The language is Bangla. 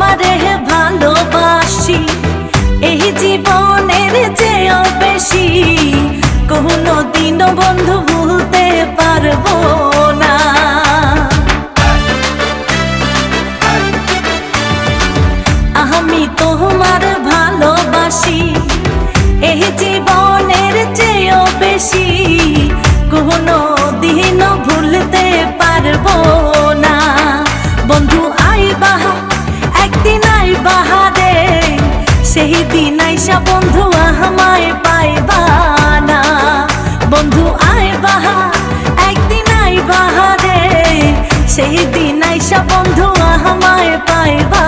তোমারে ভালোবাসি এই জীবনের চেয়েও বেশি, কোনো দিনও বন্ধু ভুলতে পারবো না। আমি তোমার ভালোবাসি এই জীবনের চেয়েও বেশি, কোনো দিনও ভুলতে পারবো না। বন্ধু আইবা একদিন আইবা রে, সেই দিন আইসা বন্ধু আমায় পাইবা না। বন্ধু আইবা একদিন আইবা রে, সেই দিন আইসা বন্ধু আমায় পাইবা